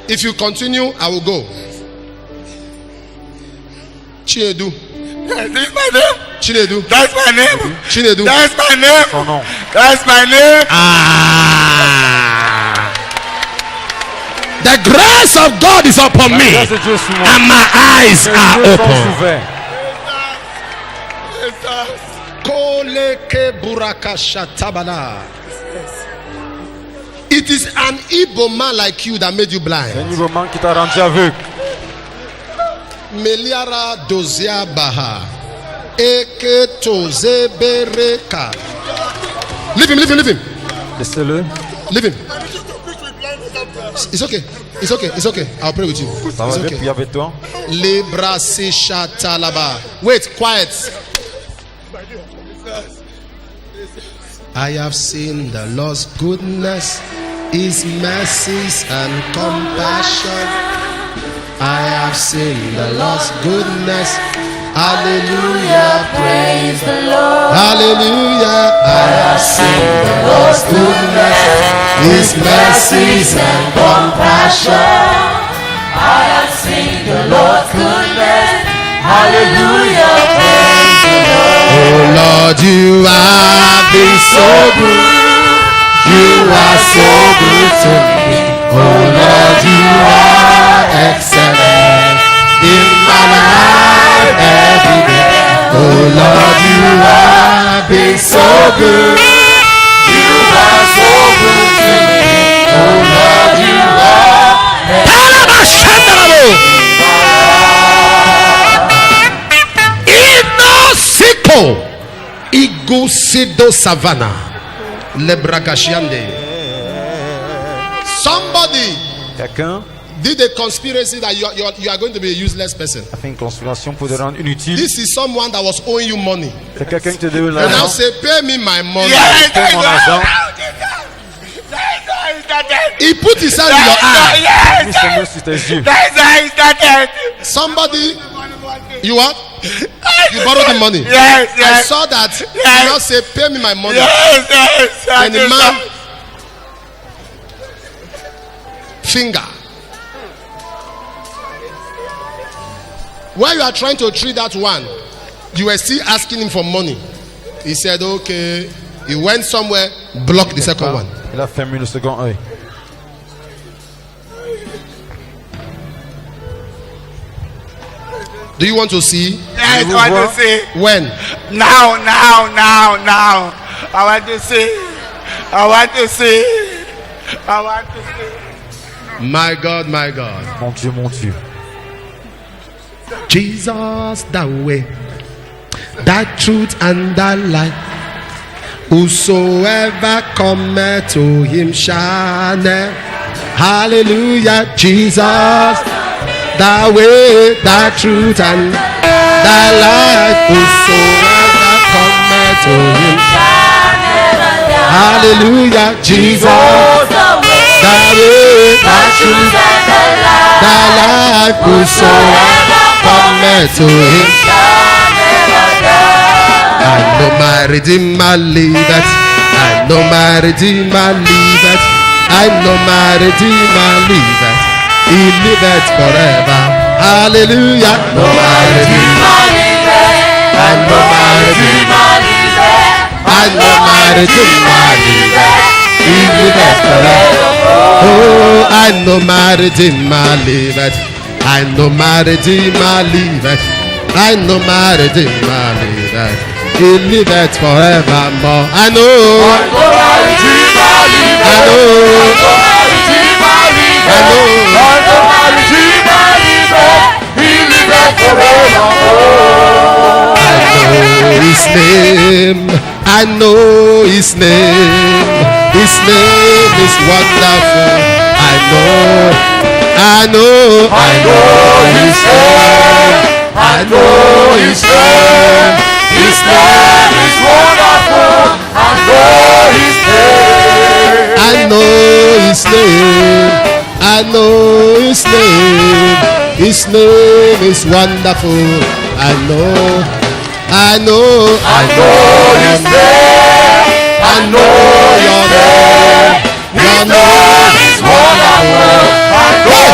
If you continue, I will go. Chinedu. That's my name. Chinedu. That's my name. Chinedu. That's my name. Son nom. That's my name. The grace of God is upon La me, grâce de Dieu sur moi. and my eyes Mes are yeux sont open. ouverts. Koleke buraka shatabala. It is an Igbo man like you that made you C'est un blind. niveau man qui t'a rendu aveugle. Meliara dozia baha. Eke tozebereka. Leave him, leave him, leave him. Laissez-le. Leave him. It's okay. It's okay. It's okay. I'll pray with you. Ça va It's bien, okay. puis avec toi. Libra Sishatalaba. Wait, quiet. I have seen the Lord's goodness, His mercies and compassion. I have seen the Lord's goodness. Hallelujah, praise the Lord. Hallelujah, I have seen the Lord's goodness, His mercies and compassion. I have seen the Lord's goodness. Hallelujah, praise the Lord. Oh Lord, you have been so good. You are so good to me. Oh Lord, you are excellent in my life every day. Oh Lord, you have been so good. You are so good to me. Oh Lord, you are excellent. Inosiko Igusido Savannah Lebragashiande. Somebody Quelqu'un did a conspiracy that you are going to be a useless person. a fait une conspiration pour te rendre inutile. This is someone that was owing you money. C'est quelqu'un qui te donne And now l'argent. say, pay me my money. Paie mon argent. He put his hand in your eye. Mis ses mains sur tes yeux. That's how it started. Somebody, you what? You borrowed the money. Yes, I yes. saw that. Yes. You now say, pay me my money. Yes, yes. And the man finger. While you are trying to treat that one, you were still asking him for money. He said, okay. He went somewhere, blocked the second one. Il a fermé le second œil. Do you want to see? Yes, Vous I want voir? to say. When? Now. I want to say. I want to say. I want to say. My God, my God. Mon Dieu, mon Dieu. Jesus, that way, that truth and that light. Whosoever cometh to him shall never. Hallelujah, Jesus, that way, that truth and that light. Whosoever cometh to him shall never die. Hallelujah, Jesus, that way, that truth and that light. Whosoever cometh to him shall never die. I know my Redeemer liveth. I know my Redeemer liveth. I know my Redeemer liveth. He liveth forever. Hallelujah. I know my Redeemer liveth. I know my Redeemer liveth. I know my Redeemer liveth. He liveth forever. Oh, I know my Redeemer liveth. I know my Redeemer liveth. I know my Redeemer liveth. He liveth forevermore. I know. I know my Redeemer liveth. I know. I know my Redeemer liveth. He liveth forevermore. I know his name. I know his name. His name is wonderful. I know his name. I know his name. His name is wonderful. I know his name. I know his name. I know his name. His name is wonderful. I know his name. I know your name. Your name is wonderful. I know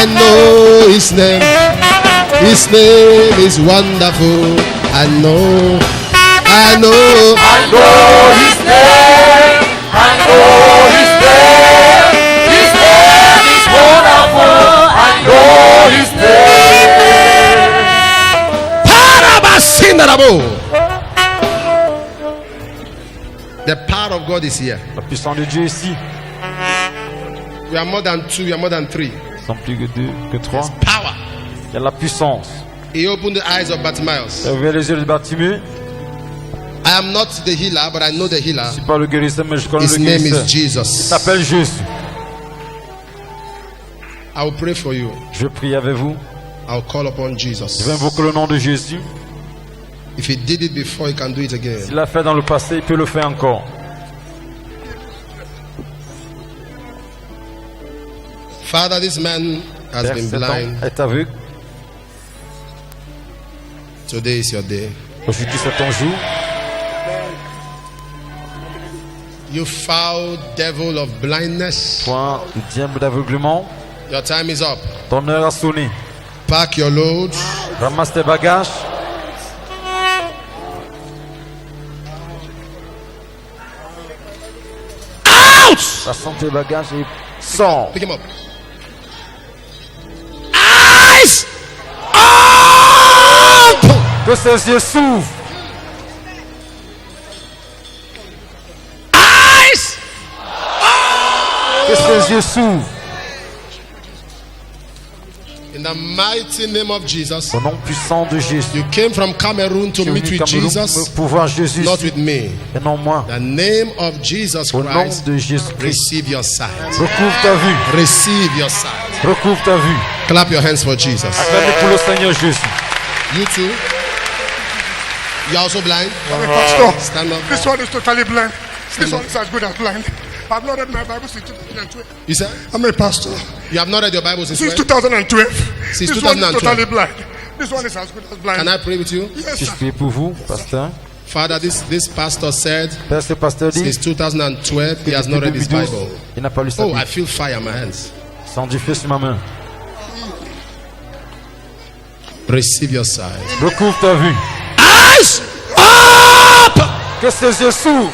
I know his name. His name is wonderful. I know. I know his name. I know his name. His name is wonderful. I know his name. Parabasindarabo. The power of God is here. La puissance de Dieu est ici. We are more than two, we are more than three. Ils sont plus que deux, que trois. Power. Il y a la puissance. He opened the eyes of Bartimaeus. Il a ouvert les yeux de Bartimée. I am not the healer, but I know the healer. Je ne suis pas le guérisseur, mais je connais His le name guérisseur. is Il Jesus. s'appelle Jésus. I will pray for you. Je prie avec vous. I will call upon Je vais Jesus. invoquer le nom de Jésus. If he did it before, he can do it again. Il l'a fait dans le passé, il peut le faire encore. Father, this man has Père, been cet homme blind. est aveugle. Today is your day. Aujourd'hui, c'est ton jour. You foul devil of blindness. Toi, le diable d'aveuglement, Your time is up. ton heure a sonné. Pack your load. Ramasse tes bagages. Out! Rassemble tes bagages et sors. Pick him up. Eyes open! Que ses yeux s'ouvrent. Eyes! Que ses yeux s'ouvrent. In the mighty name of Jesus. Au nom puissant de Jésus. You came from Cameroon to Tu es meet venu with Cameroun Jesus, pour voir Jésus not ici, with me. et non moi. The name of Jesus Au nom Christ. de Jésus-Christ. Receive your sight. Recouvre ta vue. Receive your sight. Recouvre ta vue. Clap your hands for Jesus. Acclamez pour le Seigneur Jésus. You too. You are also blind. Pastor, Stand up. this one is totally blind. This one is as good as blind. I've not read my Bible since 2012. You said I'm a pastor. you have not read your Bible since Since when? 2012. Since This one is 2012. totally blind. This one is as good as blind. Can I pray with you? Yes, Si je sir. prie pour vous, pasteur. Father, this pastor said Père, ce pasteur dit since 2012 he has not read his 2012, Bible. il n'a pas lu sa Oh, Bible. I feel fire in my hands. Sans du feu sur ma main. Receive your sight. Recouvre ta vue. Eyes up! Que ses yeux s'ouvrent.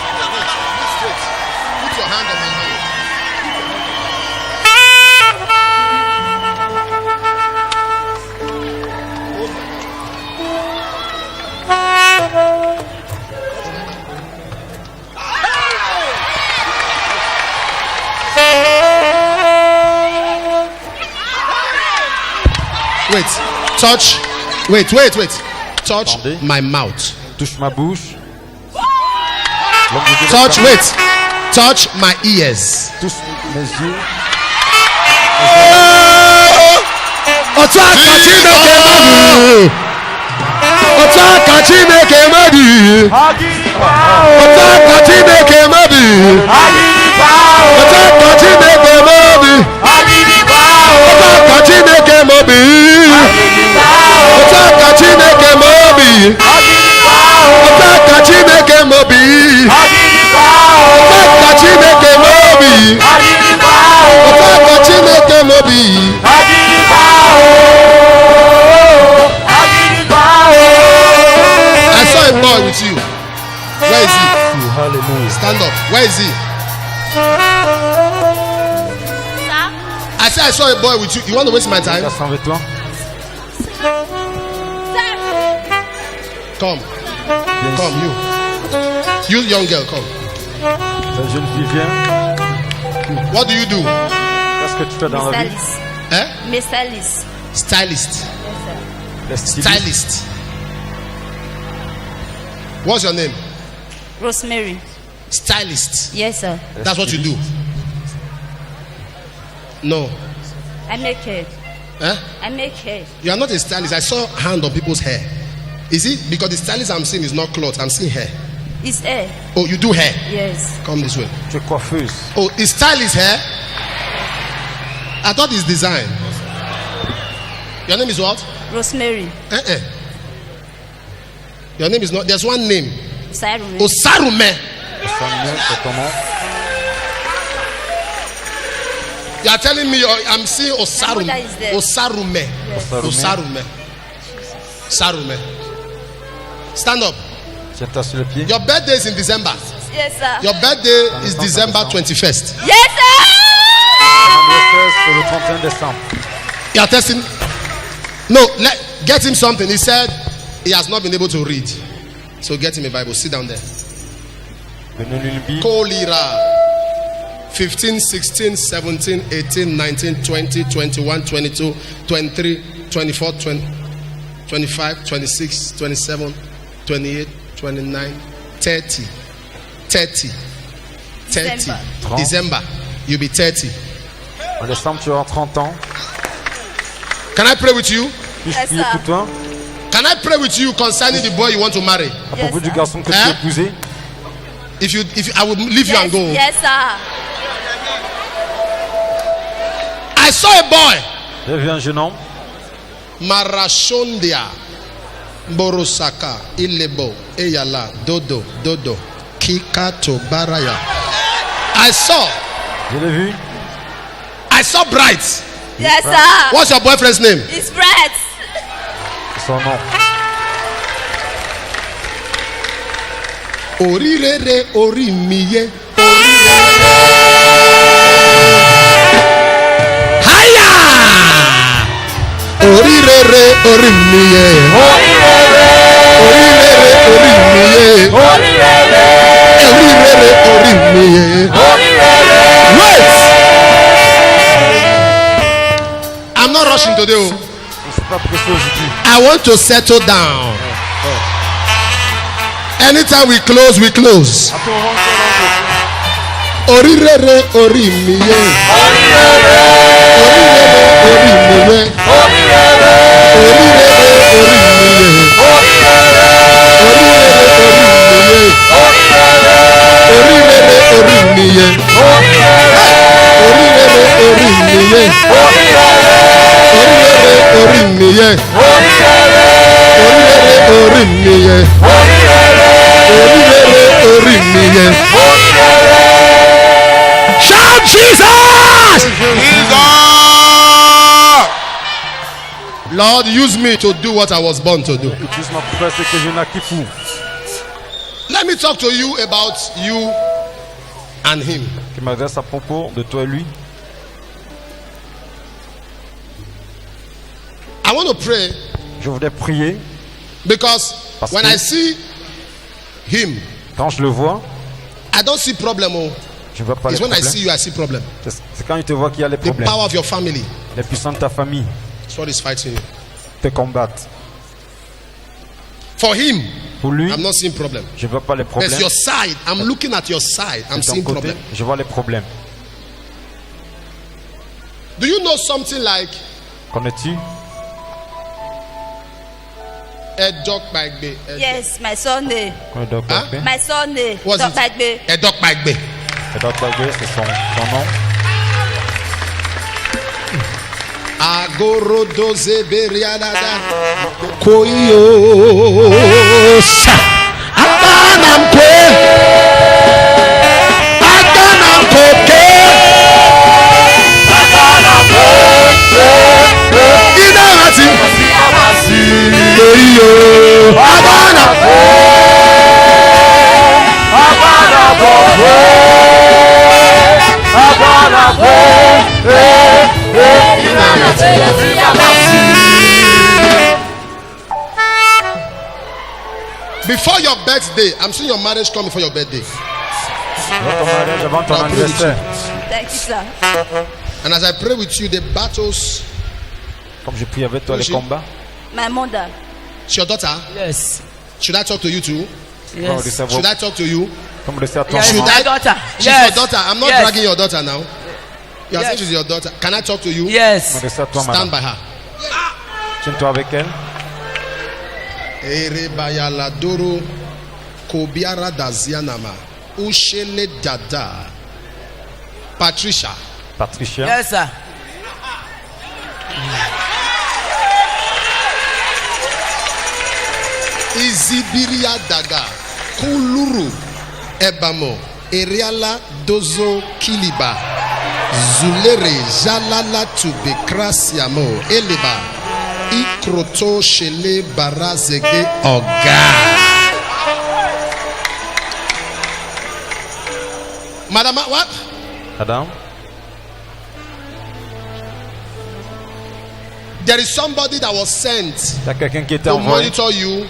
Jesus! Put your hand on my hand. Wait, touch. Wait. Touch Attendez. my mouth. Touche ma bouche. L'homme de Dieu Touch, répond, wait. Touch my ears. touche mes yeux. Otu aka Chineke mmadụ. Otu aka Chineke mmadụ. Otu aka Chineke mmadụ. Otu aka Chineke mmadụ. Otu aka Chineke mmadụ. Otu aka Chineke mmadụ. Otu aka Chineke mmadụ. Otu aka Chineke mmadụ. Otu aka Chineke mmadụ. I saw a boy with you. Where is he? Hallelujah. Stand up. Where is he? I said I saw a boy with you. You want to waste my time? Casse avec toi. Come. Viens Come, ici. you. You young girl, come. La jeune fille vient. What do you do? Qu'est-ce que tu fais dans la vie? Stylist. Eh? Me stylist. Stylist. Les stylistes. Stylist. What's your name? Rosemary. Stylist. Yes, sir. That's what you do. No. I make hair. Eh? I make hair. You are not a stylist. I saw hand on people's hair. Is it because the stylist I'm seeing is not cloth? I'm seeing hair. It's hair. Oh, you do hair? Yes. Come this way. Tu es coiffeuse. Oh, his style is hair? I thought it's design. Your name is what? Rosemary. Your name is not. There's one name. Sarume. Osarume. C'est ton nom. You are telling me I'm seeing Osarume. My mother is there. Osarume. Yes. Osarume. Sarume. Stand up. Tiens-toi sur le pied. Your birthday is in December. Yes, sir. Your birthday is December 21st. Yes, sir. C'est le 31 décembre. You are testing. No, get him something. He said he has not been able to read. So get him a Bible. Sit down there. Donnez-lui une Bible. Kolira. 15, 16, 17, 18, 19, 20, 21, 22, 23, 24, 20, 25, 26, 27, 28, 29, 30. 30. 30. December. You'll be 30. En décembre, tu vas avoir 30 ans. Can I pray with you? Puis-je Yes, prier sir. pour toi? Can I pray with you concerning the boy you want to marry? À Yes, propos du sir. garçon que tu Hein? veux épouser? If you, I will leave you and go. Yes, sir. I saw a boy. J'ai vu un jeune homme. Marashondia. Borosaka. Ilebo. Eyala. Dodo. Dodo. Kikato Baraya. I saw. Je l'ai vu. I saw Bright. Yes, sir. What's your boyfriend's name? It's bread. C'est son nom. Orirere orimiye. Haya! Orirere orimiye. Orirere orimiye. Orirere orimiye. Wait! I'm not rushing today. Je ne suis pas pressé aujourd'hui. I want to settle down. Anytime we close, we close. À tout moment, Orirere orimiye. Orirere orimiye. Orirere orimiye. Orirere orimiye. Orirere orimiye. Orirere orimiye. Orirere orimiye. Shout Jesus! Lord, use me to do what I was born to do. que tu puisses m'accomplir ce que je n'acquis pour. Let me talk to you about you and him. Qui m'adresse à propos de toi et lui. I want to pray Je voudrais prier. because Parce when que- I see him, Quand je le vois, I don't see problem. Oh. je ne vois pas les It's when I problèmes. see you, I see problem. C'est quand il te voit qu'il y a les The problèmes. power of your family. Les puissants de ta famille That's what is fighting you. te combattent. For him, Pour lui, I'm not seeing problem. je ne vois pas les There's problèmes. your side. I'm looking at your side. I'm De ton seeing côté, problem. je vois les problèmes. Do you know something like Connais-tu? Edok Bagbe? Yes, my Sunday. Connais Dr. Hein? Bagbe? My Sunday. What's Dr. it? Bagbe. Edok Bagbe. C'est Dr. Bagbe, c'est son nom. Agoro doze beriadada. Koyosa. Akanam kwe. Akanam koke. Idamati. Koyo. Akanam Before your birthday, I'm seeing your marriage come before your birthday. Avant ton mariage, avant ton I'll pray with anniversaire. Thank you, sir. And as I pray with you, the battles. Comme je prie avec toi les Aussi. combats. My mother. It's your daughter. Yes. Should I talk to you too? Comme le Yes. cerveau. Should I talk to you? Comme le cerveau. Yes, Should my I- daughter. She's Yes. your daughter. I'm not Yes. dragging your daughter now. You are Yes. saying she's your daughter. Can I talk to you? Yes. M'adresser à toi, Stand madame. by her. Tiens-toi avec elle. Erebaya ladoro kobiara dazianama. Ushele dada. Patricia. Patricia. Yes, sir. Izibiria daga. Kuluru. Ebamo. Eriala dozo kiliba. Zulere jalala tubekrasiamo. Eleba. Ikroto shele barazege oga. Madam, what? Madame. There is somebody that was sent Il y a quelqu'un qui était to envoyé monitor you,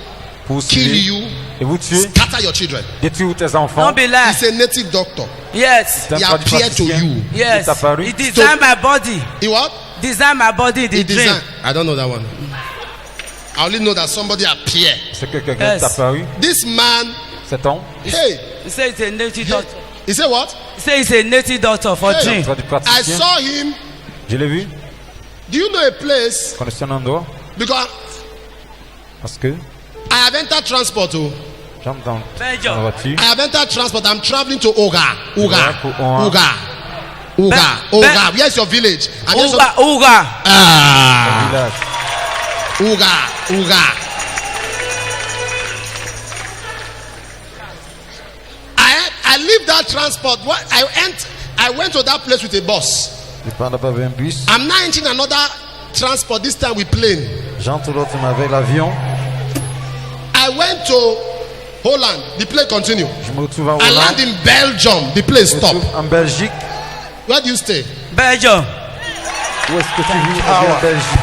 pour kill suivre you, et vous tuer, scatter your children. détruire tes enfants. Don't be lying. He's a native doctor. Yes. C'est un He appeared to praticien. you. Il Yes. est apparu. He designed my body. He what? Designed my body in the He dream. designed. I don't know that one. I only know that somebody appeared. C'est que quelqu'un Yes. est apparu. This man, Cet homme, hey, He said it's a native doctor. he said what? He said it's a native doctor for Hey. dream. docteur du I praticien. saw him. Je l'ai vu. Do you know a place? Connaissez un endroit? Because Parce que I have entered transport. Oh. j'entre dans Belgium. la voiture. I have entered transport. I'm traveling to Oga. Uga. Uga. Uga. Be- Uga. Where's your village? I'm just- Uga, Uga. Ah. Village. Uga. Uga. I leave that transport. What I went to that place with a bus. Je prends d'abord un bus. I'm now entering another transport. This time with plane. J'entre l'autre avec l'avion. I went to Holland. The plane continue. Je me retrouve en I land Hollande. in Belgium. The plane Je me stop. retrouve en Belgique. Where do you stay? Belgium. Où est-ce que tu vis? Je vis en Belgique.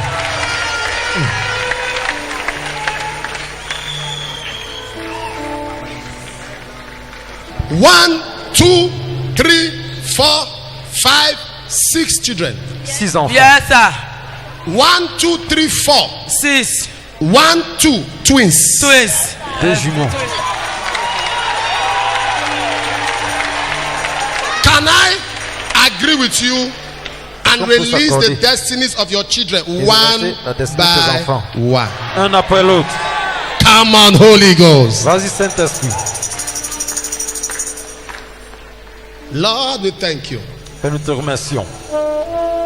One, two, three, 4, 5, 6 children. 6 enfants. Yes, sir. 1, 2, 3, 4. 6 1, 2 twins. twins. Des jumeaux. Can I agree with you and On peut release the s'accorder. destinies of your children Et one laisser la destinée de tes by enfants. one? Un après l'autre. Come on, Holy Ghost. Vas-y, Saint-Esprit. Lord, we thank you. Et nous te remercions.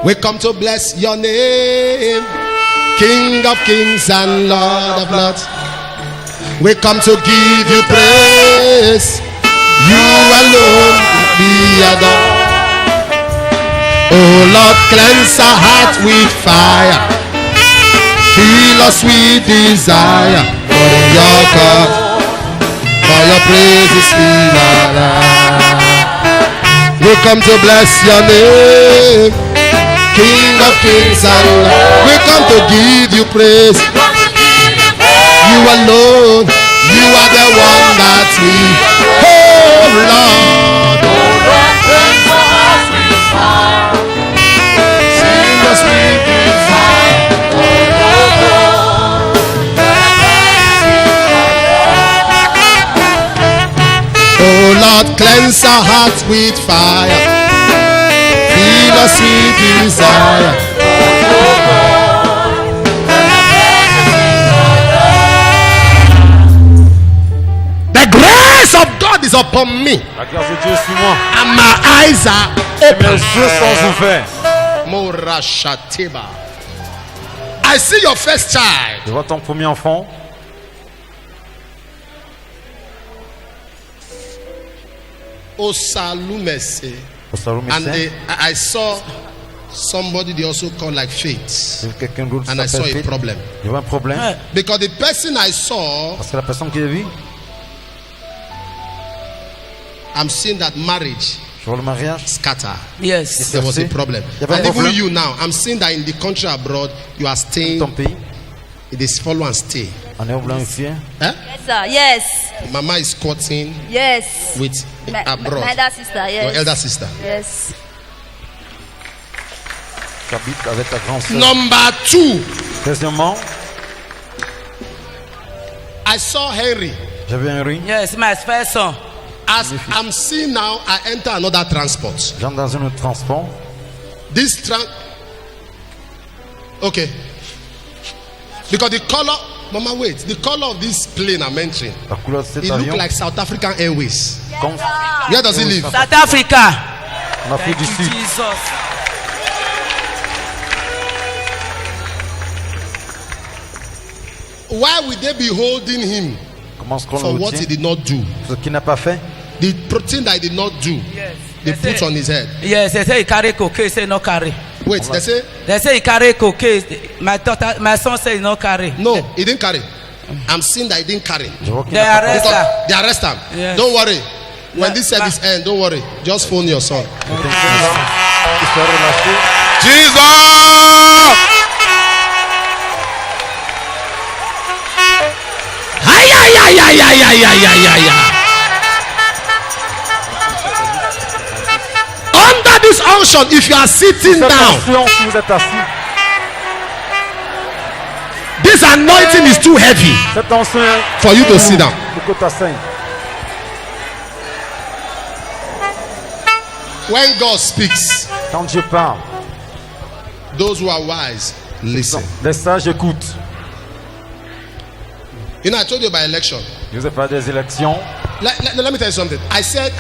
We come to bless your name, King of kings and Lord of lords. We come to give you praise. You alone be adored. Oh Lord, cleanse our heart with fire. Fill us with desire for your God. For your praises fill our life. We come to bless your name, King of kings and Lord. We come to give you praise. You alone, you are the one that we, oh Lord, sing us with desire. Oh Lord, cleanse our hearts with fire. Fill us with desire. The grace of God is upon me, La grâce de Dieu est sur moi. and my eyes are Et mes open. yeux sont ouverts. Morashateba. I see your first child. Je vois ton premier enfant. Osalumese. Au salon And médecin. I saw somebody they also call like faith. J'ai vu quelqu'un d'autre qui And I saw s'appelle a Philippe. problem. Je vois un problème. Because the person I saw, Parce que la personne que j'ai vue, I'm seeing that marriage je vois le mariage. scatter. Yes. There was a problem. Il y avait un And even problème. you now, I'm seeing that in the country abroad, you are staying, Ton pays. it is follow and stay. On est au blanc et fier. Eh? Yes, sir. Yes. Mama is courting Yes. with abroad. My elder sister. Yes. Your elder sister. Yes. Tu habites avec ta grande soeur. Number 2, Deuxièmement, I saw Henry. j'avais un ring. Yes, my first son. As I'm seeing now, I enter another transport. J'entre dans un autre transport. Okay. Because the color Mama, wait. The color of this plane I'm entering, La couleur de cet it looks avion, like South African Airways. comme Where does it live? South Africa. en Afrique du Sud. Jesus. Why would they be holding him Comment est-ce qu'on for le what he tient? did not do? Ce qu'il n'a pas fait. The protein that he did not do, Yes. they put on his head. Yes, they say he carry cocaine, say no carry. Wait, they say They say he carry cocaine. My son say he no carry. no, he didn't carry. I'm seeing that he didn't carry. Je vois qu'il They n'a pas arrest fait. her. They arrest him. Yes. Don't worry. When Ma- this service ends, don't worry. Just phone your son. Il soit relâché. Jesus! Ay, ay, ay, ay, ay, ay, ay, ay, ay, ay. Under this unction, if you are sitting Cette down, onction, si vous êtes assis, this anointing is too heavy cette onction for you to sit down. pour que tu t'asseyes. When God speaks, Quand Dieu parle, those who are wise listen. les sages écoutent. You know, I told you about election. Je vous ai parlé des élections. Let me tell you something. I said.